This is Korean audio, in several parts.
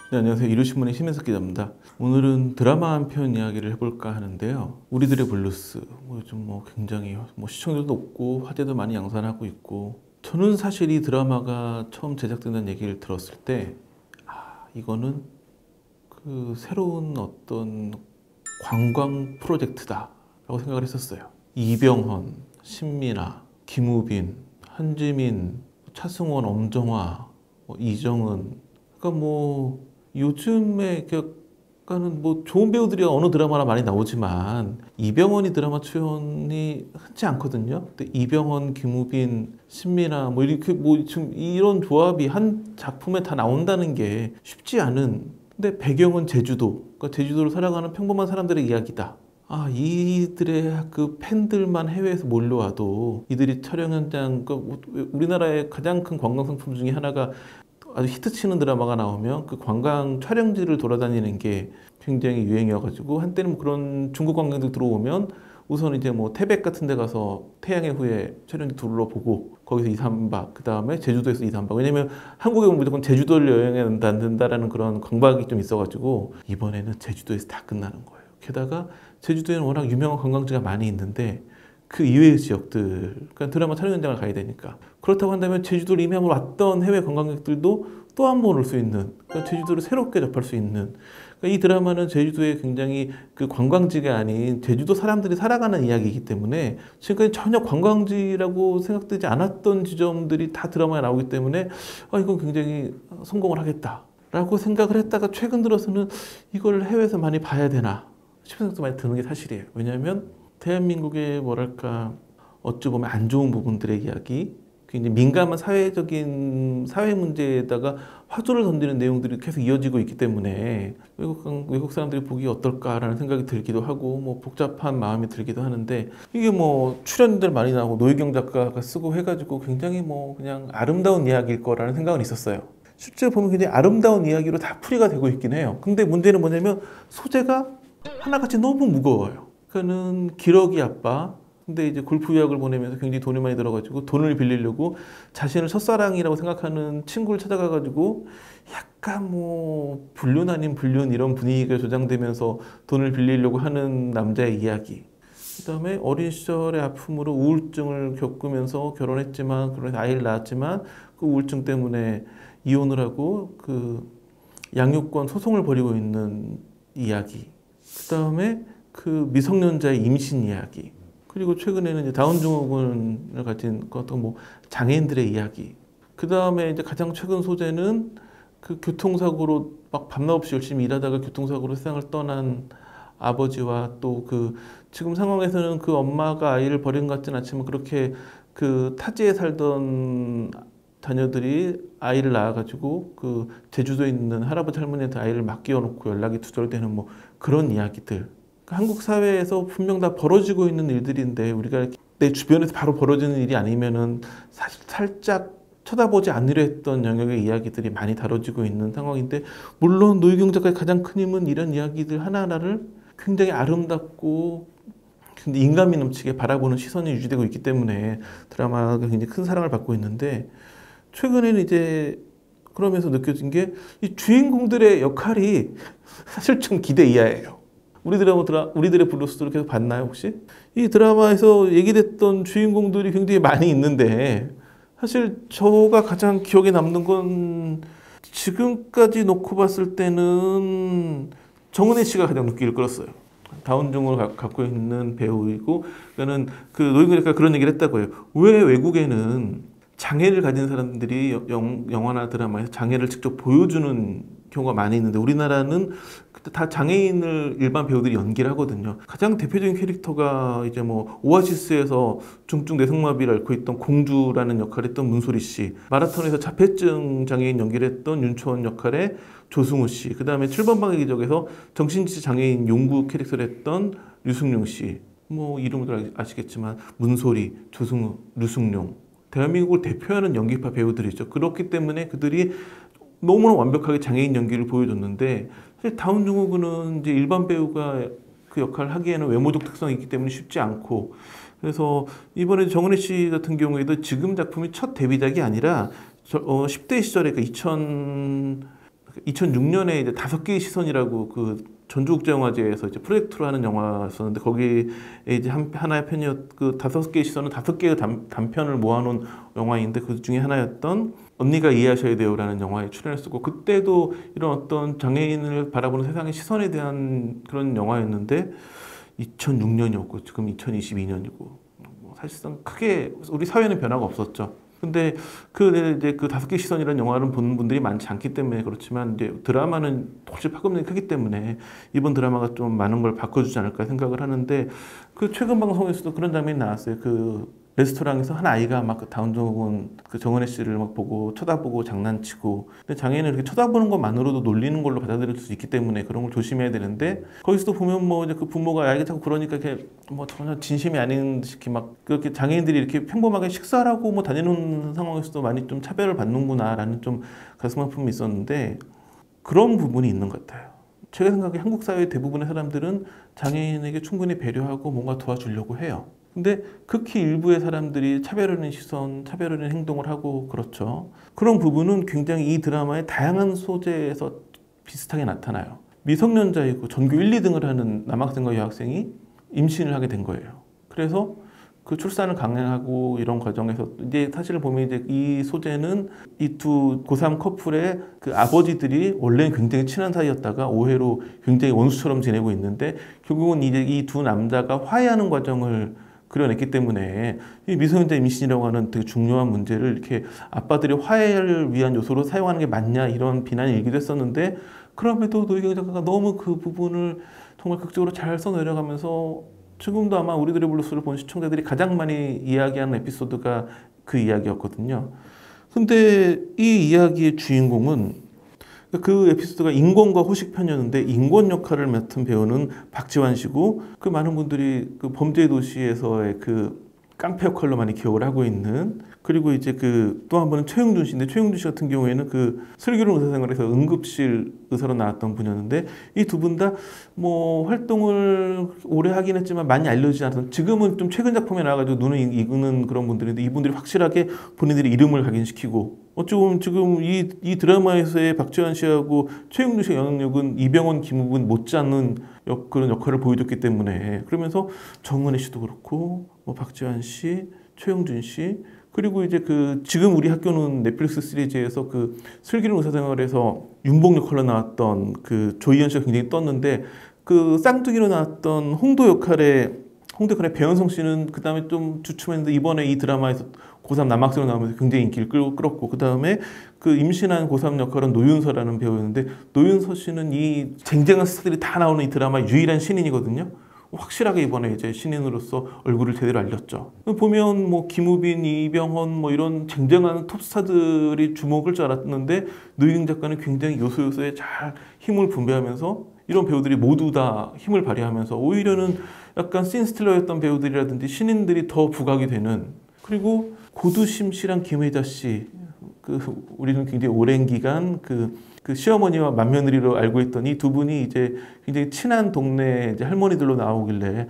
네, 안녕하세요. 이루신문의 심현석 기자입니다. 오늘은 드라마 한 편 이야기를 해볼까 하는데요. 우리들의 블루스. 요즘 굉장히 시청률도 높고 화제도 많이 양산하고 있고. 저는 사실 이 드라마가 처음 제작된다는 얘기를 들었을 때, 이거는 그 새로운 어떤 관광 프로젝트다라고 생각을 했었어요. 이병헌, 신민아, 김우빈, 한지민, 차승원, 엄정화, 이정은. 그러니까 요즘에 그러니까는 좋은 배우들이 어느 드라마나 많이 나오지만 이병헌이 드라마 출연이 흔치 않거든요. 근데 이병헌, 김우빈, 신민아 이렇게 지금 이런 조합이 한 작품에 다 나온다는 게 쉽지 않은. 근데 배경은 제주도. 그러니까 제주도를 살아가는 평범한 사람들의 이야기다. 이들의 그 팬들만 해외에서 몰려와도 이들이 촬영 현장, 우리나라의 가장 큰 관광 상품 중에 하나가 아주 히트치는 드라마가 나오면 그 관광 촬영지를 돌아다니는 게 굉장히 유행이어가지고 한때는 그런 중국 관광객들 들어오면 우선 이제 태백 같은 데 가서 태양의 후예 촬영지 둘러보고 거기서 2, 3박, 그 다음에 제주도에서 2, 3박. 왜냐면 한국에 오면 무조건 제주도를 여행해야 된다라는 그런 강박이 좀 있어가지고 이번에는 제주도에서 다 끝나는 거예요. 게다가 제주도에는 워낙 유명한 관광지가 많이 있는데 그 이외의 지역들, 그러니까 드라마 촬영 현장을 가야 되니까. 그렇다고 한다면 제주도를 이미 한번 왔던 해외 관광객들도 또 한 번 올 수 있는, 그러니까 제주도를 새롭게 접할 수 있는. 그러니까 이 드라마는 제주도에 굉장히 그 관광지가 아닌 제주도 사람들이 살아가는 이야기이기 때문에 지금까지 전혀 관광지라고 생각되지 않았던 지점들이 다 드라마에 나오기 때문에 이건 굉장히 성공을 하겠다라고 생각을 했다가 최근 들어서는 이걸 해외에서 많이 봐야 되나 싶은 생각도 많이 드는 게 사실이에요. 왜냐하면 대한민국의 어찌 보면 안 좋은 부분들의 이야기, 굉장히 민감한 사회 문제에다가 화두를 던지는 내용들이 계속 이어지고 있기 때문에 외국 사람들이 보기 어떨까라는 생각이 들기도 하고 복잡한 마음이 들기도 하는데, 이게 출연들 많이 나오고 노희경 작가가 쓰고 해가지고 굉장히 그냥 아름다운 이야기일 거라는 생각은 있었어요. 실제 보면 굉장히 아름다운 이야기로 다 풀이가 되고 있긴 해요. 근데 문제는 뭐냐면 소재가 하나같이 너무 무거워요. 그는 기러기 아빠, 근데 이제 골프 유학을 보내면서 굉장히 돈이 많이 들어가지고 돈을 빌리려고 자신을 첫사랑이라고 생각하는 친구를 찾아가가지고 약간 불륜 아닌 불륜 이런 분위기가 조장되면서 돈을 빌리려고 하는 남자의 이야기. 그다음에 어린 시절의 아픔으로 우울증을 겪으면서 결혼했지만 그래서 아이를 낳았지만 그 우울증 때문에 이혼을 하고 그 양육권 소송을 벌이고 있는 이야기. 그다음에 그 미성년자의 임신 이야기. 그리고 최근에는 이제 다운 증후군을 가진 어떤 장애인들의 이야기. 그 다음에 이제 가장 최근 소재는 그 교통사고로 막 밤낮 없이 열심히 일하다가 교통사고로 세상을 떠난 아버지와 또 지금 상황에서는 그 엄마가 아이를 버린 것 같지는 않지만 그렇게 그 타지에 살던 자녀들이 아이를 낳아가지고 그 제주도에 있는 할아버지 할머니한테 아이를 맡겨놓고 연락이 두절되는 그런 이야기들. 한국 사회에서 분명 다 벌어지고 있는 일들인데 우리가 내 주변에서 바로 벌어지는 일이 아니면은 사실 살짝 쳐다보지 않으려 했던 영역의 이야기들이 많이 다뤄지고 있는 상황인데, 물론 노희경 작가의 가장 큰 힘은 이런 이야기들 하나하나를 굉장히 아름답고 근데 인간미 넘치게 바라보는 시선이 유지되고 있기 때문에 드라마가 굉장히 큰 사랑을 받고 있는데, 최근에는 이제 그러면서 느껴진 게 이 주인공들의 역할이 사실 좀 기대 이하예요. 우리들의 블루스를 계속 봤나요, 혹시? 이 드라마에서 얘기됐던 주인공들이 굉장히 많이 있는데, 사실 저가 가장 기억에 남는 건 지금까지 놓고 봤을 때는 정은혜 씨가 가장 눈길을 끌었어요. 다운 증후를 갖고 있는 배우이고, 그러니까는 그 노희경 작가가 그런 얘기를 했다고요. 왜 외국에는 장애를 가진 사람들이 영화나 드라마에서 장애를 직접 보여주는 경우가 많이 있는데 우리나라는 다 장애인을 일반 배우들이 연기를 하거든요. 가장 대표적인 캐릭터가 이제 오아시스에서 중증 뇌성마비를 앓고 있던 공주라는 역할을 했던 문소리 씨, 마라톤에서 자폐증 장애인 연기를 했던 윤초원 역할의 조승우 씨, 그 다음에 7번 방의 기적에서 정신지 장애인 용구 캐릭터를 했던 류승룡 씨, 이름을 아시겠지만 문소리, 조승우, 류승룡, 대한민국을 대표하는 연기파 배우들이죠. 그렇기 때문에 그들이 너무나 완벽하게 장애인 연기를 보여줬는데, 사실 다운 증후군은 이제 일반 배우가 그 역할을 하기에는 외모적 특성이 있기 때문에 쉽지 않고, 그래서 이번에 정은혜 씨 같은 경우에도 지금 작품이 첫 데뷔작이 아니라 10대 시절에 2006년에 이제 5개의 시선이라고 그 전주국제영화제에서 이제 프로젝트로 하는 영화였었는데 거기에 이제 하나의 편이었 그 5개의 시선은 5개의 단편을 모아놓은 영화인데 그 중에 하나였던 언니가 이해하셔야 돼요라는 영화에 출연했었고 그때도 이런 어떤 장애인을 바라보는 세상의 시선에 대한 그런 영화였는데 2006년이었고 지금 2022년이고 사실상 크게 우리 사회는 변화가 없었죠. 근데 이제 그 5개 시선이라는 영화를 보는 분들이 많지 않기 때문에 그렇지만 이제 드라마는 훨씬 파급력이 크기 때문에 이번 드라마가 좀 많은 걸 바꿔주지 않을까 생각을 하는데 그 최근 방송에서도 그런 장면이 나왔어요. 그 레스토랑에서 한 아이가 막 그 다운종은 그 정은혜 씨를 막 보고 쳐다보고 장난치고 근데 장애인은 이렇게 쳐다보는 것만으로도 놀리는 걸로 받아들일 수 있기 때문에 그런 걸 조심해야 되는데 거기서도 보면 뭐 이제 그 부모가 아이가 자꾸 그러니까 이렇게 뭐 전혀 진심이 아닌 듯이 막 그렇게 장애인들이 이렇게 평범하게 식사를 하고 뭐 다니는 상황에서도 많이 좀 차별을 받는구나라는 좀 가슴 아픔이 있었는데 그런 부분이 있는 것 같아요. 제가 생각에 한국 사회 대부분의 사람들은 장애인에게 충분히 배려하고 뭔가 도와주려고 해요. 근데 극히 일부의 사람들이 차별하는 시선, 차별하는 행동을 하고 그렇죠. 그런 부분은 굉장히 이 드라마의 다양한 소재에서 비슷하게 나타나요. 미성년자이고 전교 1, 2등을 하는 남학생과 여학생이 임신을 하게 된 거예요. 그래서 그 출산을 강행하고 이런 과정에서 이제 사실 보면 이제 이 소재는 이 두 고3 커플의 그 아버지들이 원래는 굉장히 친한 사이였다가 오해로 굉장히 원수처럼 지내고 있는데 결국은 이제 이 두 남자가 화해하는 과정을 그려냈기 때문에 이 미성년자 임신이라고 하는 되게 중요한 문제를 이렇게 아빠들이 화해를 위한 요소로 사용하는 게 맞냐 이런 비난이 일기도 했었는데 그럼에도 노희경 작가가 너무 그 부분을 정말 극적으로 잘 써내려가면서 지금도 아마 우리들의 블루스를 본 시청자들이 가장 많이 이야기하는 에피소드가 그 이야기였거든요. 근데 이 이야기의 주인공은 그 에피소드가 인권과 호식 편이었는데 인권 역할을 맡은 배우는 박지환 씨고 그 많은 분들이 그 범죄의 도시에서의 그 깡패 역할로 많이 기억을 하고 있는 그리고 이제 그 또 한 번은 최용준 씨인데 최용준 씨 같은 경우에는 그 슬기로운 의사생활에서 응급실 의사로 나왔던 분이었는데 이 두 분 다 뭐 활동을 오래 하긴 했지만 많이 알려지지 않아서 지금은 좀 최근 작품에 나와가지고 눈을 익는 그런 분들인데 이분들이 확실하게 본인들의 이름을 각인시키고 어찌 보면 지금 이 드라마에서의 박지환 씨하고 최용준 씨의 영향력은 이병헌, 김우빈 못지않는 그런 역할을 보여줬기 때문에 그러면서 정은혜 씨도 그렇고 뭐 박지환 씨, 최용준 씨 그리고 이제 그 지금 우리 학교는 넷플릭스 시리즈에서 그 슬기로운 의사생활에서 윤복 역할로 나왔던 그 조희연 씨가 굉장히 떴는데 그 쌍둥이로 나왔던 홍도 역할의 배현성 씨는 그 다음에 좀 주춤했는데 이번에 이 드라마에서 고3 남학생으로 나오면서 굉장히 인기를 끌었고 그 다음에 그 임신한 고3 역할은 노윤서라는 배우였는데 노윤서 씨는 이 쟁쟁한 스타들이 다 나오는 이 드라마의 유일한 신인이거든요. 확실하게 이번에 이제 신인으로서 얼굴을 제대로 알렸죠. 보면 뭐 김우빈, 이병헌 뭐 이런 쟁쟁한 톱스타들이 주목을 줄 알았는데 노희경 작가는 굉장히 요소요소에 잘 힘을 분배하면서 이런 배우들이 모두 다 힘을 발휘하면서 오히려는 약간 씬스틸러였던 배우들이라든지 신인들이 더 부각이 되는 그리고 고두심 씨랑 김혜자 씨 그 우리는 굉장히 오랜 기간 그 시어머니와 맏며느리로 알고 있던 이 두 분이 이제 굉장히 친한 동네 이제 할머니들로 나오길래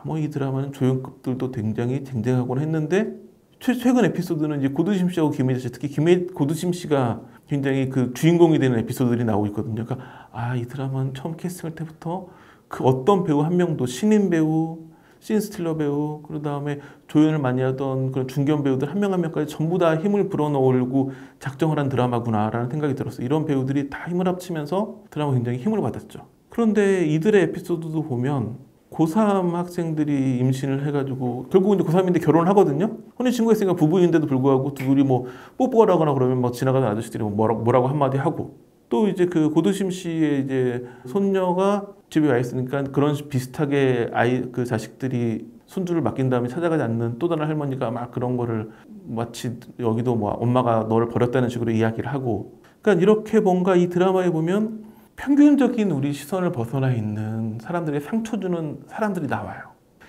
뭐 이 드라마는 조연급들도 굉장히 쟁쟁하곤 했는데 최근 에피소드는 이제 고두심 씨하고 김혜자 씨 특히 고두심 씨가 굉장히 그 주인공이 되는 에피소드들이 나오고 있거든요. 그러니까 이 드라마는 처음 캐스팅할 때부터 그 어떤 배우 한 명도 신인 배우 씬스틸러 배우, 그 다음에 조연을 많이 하던 그런 중견 배우들 한 명 한 명까지 전부 다 힘을 불어넣으려고 작정을 한 드라마구나라는 생각이 들었어요. 이런 배우들이 다 힘을 합치면서 드라마 굉장히 힘을 받았죠. 그런데 이들의 에피소드도 보면 고3 학생들이 임신을 해가지고 결국은 이제 고3인데 결혼을 하거든요. 혼인신고했으니까 부부인데도 불구하고 둘이 뭐 뽀뽀를 하거나 그러면 막 지나가는 아저씨들이 뭐라고 한마디 하고 또 이제 그 고두심 씨의 이제 손녀가 집에 와 있으니까 그런 비슷하게 그 자식들이 손주를 맡긴 다음에 찾아가지 않는 또 다른 할머니가 막 그런 거를 마치 여기도 뭐 엄마가 너를 버렸다는 식으로 이야기를 하고 그러니까 이렇게 뭔가 이 드라마에 보면 평균적인 우리 시선을 벗어나 있는 사람들의 상처 주는 사람들이 나와요.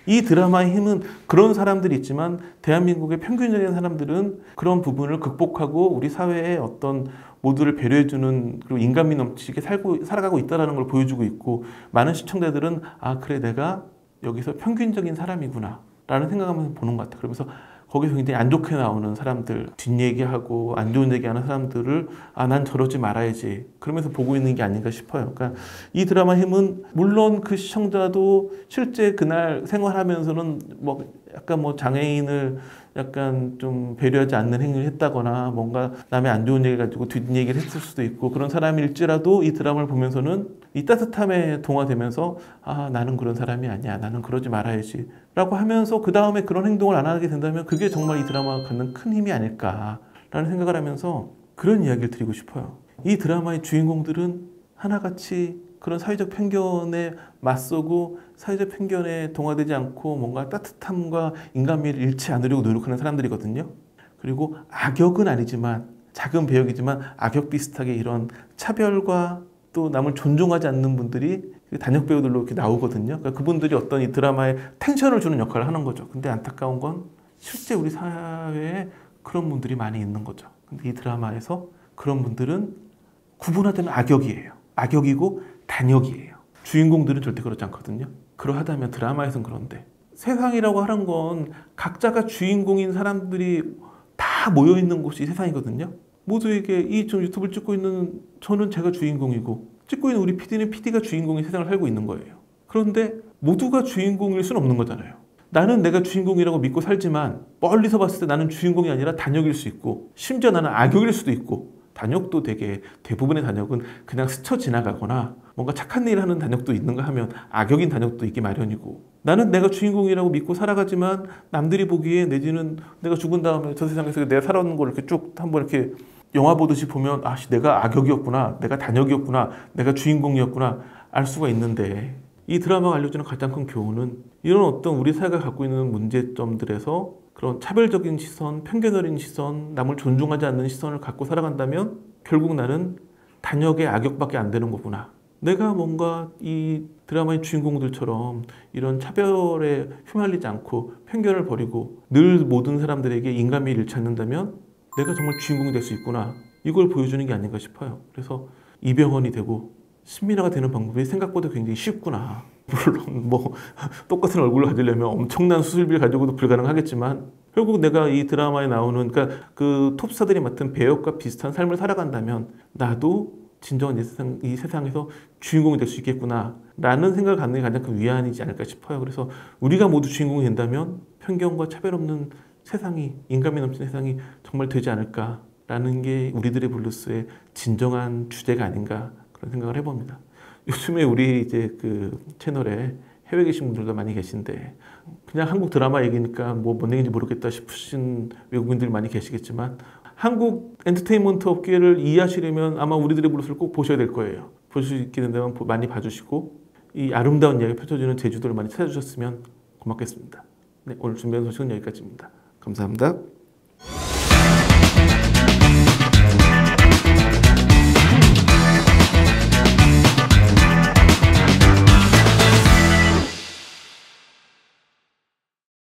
이 드라마의 힘은 그런 사람들이 있지만 대한민국의 평균적인 사람들은 그런 부분을 극복하고 우리 사회의 어떤 모두를 배려해주는 그리고 인간미 넘치게 살아가고 있다는 걸 보여주고 있고 많은 시청자들은 그래 내가 여기서 평균적인 사람이구나 라는 생각하면서 보는 것 같아요. 그러면서 거기서 굉장히 안 좋게 나오는 사람들, 뒷얘기하고 안 좋은 얘기하는 사람들을 난 저러지 말아야지 그러면서 보고 있는 게 아닌가 싶어요. 그러니까 이 드라마의 힘은 물론 그 시청자도 실제 그날 생활하면서는 뭐 약간 뭐 장애인을 약간 좀 배려하지 않는 행위를 했다거나 뭔가 남의 안 좋은 얘기 가지고 뒷얘기를 했을 수도 있고 그런 사람일지라도 이 드라마를 보면서는 이 따뜻함에 동화되면서 나는 그런 사람이 아니야, 나는 그러지 말아야지 라고 하면서 그 다음에 그런 행동을 안 하게 된다면 그게 정말 이 드라마가 갖는 큰 힘이 아닐까라는 생각을 하면서 그런 이야기를 드리고 싶어요. 이 드라마의 주인공들은 하나같이 그런 사회적 편견에 맞서고 사회적 편견에 동화되지 않고 뭔가 따뜻함과 인간미를 잃지 않으려고 노력하는 사람들이거든요. 그리고 악역은 아니지만 작은 배역이지만 악역 비슷하게 이런 차별과 또 남을 존중하지 않는 분들이 단역 배우들로 이렇게 나오거든요. 그러니까 그분들이 어떤 이 드라마에 텐션을 주는 역할을 하는 거죠. 근데 안타까운 건 실제 우리 사회에 그런 분들이 많이 있는 거죠. 근데 이 드라마에서 그런 분들은 구분하자면 악역이에요. 악역이고 단역이에요. 주인공들은 절대 그렇지 않거든요. 그러하다면 드라마에서는 그런데 세상이라고 하는 건 각자가 주인공인 사람들이 다 모여있는 곳이 세상이거든요. 모두에게 이 좀 유튜브를 찍고 있는 저는 제가 주인공이고 찍고 있는 우리 PD는 PD가 주인공인 세상을 살고 있는 거예요. 그런데 모두가 주인공일 수는 없는 거잖아요. 나는 내가 주인공이라고 믿고 살지만 멀리서 봤을 때 나는 주인공이 아니라 단역일 수 있고 심지어 나는 악역일 수도 있고 단역도 되게 대부분의 단역은 그냥 스쳐 지나가거나 뭔가 착한 일을 하는 단역도 있는가 하면 악역인 단역도 있기 마련이고 나는 내가 주인공이라고 믿고 살아가지만 남들이 보기에 내지는 내가 죽은 다음에 저 세상에서 내가 살아온 걸 이렇게 쭉 한번 이렇게 영화 보듯이 보면 내가 악역이었구나, 내가 단역이었구나, 내가 주인공이었구나 알 수가 있는데 이 드라마가 알려주는 가장 큰 교훈은 이런 어떤 우리 사회가 갖고 있는 문제점들에서 그런 차별적인 시선, 편견 어린 시선, 남을 존중하지 않는 시선을 갖고 살아간다면 결국 나는 단역의 악역밖에 안 되는 거구나. 내가 뭔가 이 드라마의 주인공들처럼 이런 차별에 휘말리지 않고 편견을 버리고 늘 모든 사람들에게 인간미를 잃지 않는다면 내가 정말 주인공이 될 수 있구나. 이걸 보여주는 게 아닌가 싶어요. 그래서 이병헌이 되고 신민아가 되는 방법이 생각보다 굉장히 쉽구나. 물론 뭐 똑같은 얼굴을 가지려면 엄청난 수술비를 가지고도 불가능하겠지만 결국 내가 이 드라마에 나오는 그러니까 그 톱스타들이 맡은 배역과 비슷한 삶을 살아간다면 나도 진정한 이 세상에서 주인공이 될 수 있겠구나 라는 생각을 갖는 게 가장 큰 위안이지 않을까 싶어요. 그래서 우리가 모두 주인공이 된다면 편견과 차별 없는 세상이, 인간미 넘치는 세상이 정말 되지 않을까라는 게 우리들의 블루스의 진정한 주제가 아닌가 그런 생각을 해봅니다. 요즘에 우리 이제 그 채널에 해외 계신 분들도 많이 계신데 그냥 한국 드라마 얘기니까 뭔 얘기인지 모르겠다 싶으신 외국인들이 많이 계시겠지만 한국 엔터테인먼트 업계를 이해하시려면 아마 우리들의 블루스를 꼭 보셔야 될 거예요. 볼 수 있게 된다면 많이 봐주시고 이 아름다운 이야기 펼쳐주는 제주도를 많이 찾아주셨으면 고맙겠습니다. 네, 오늘 준비한 소식은 여기까지입니다. 감사합니다.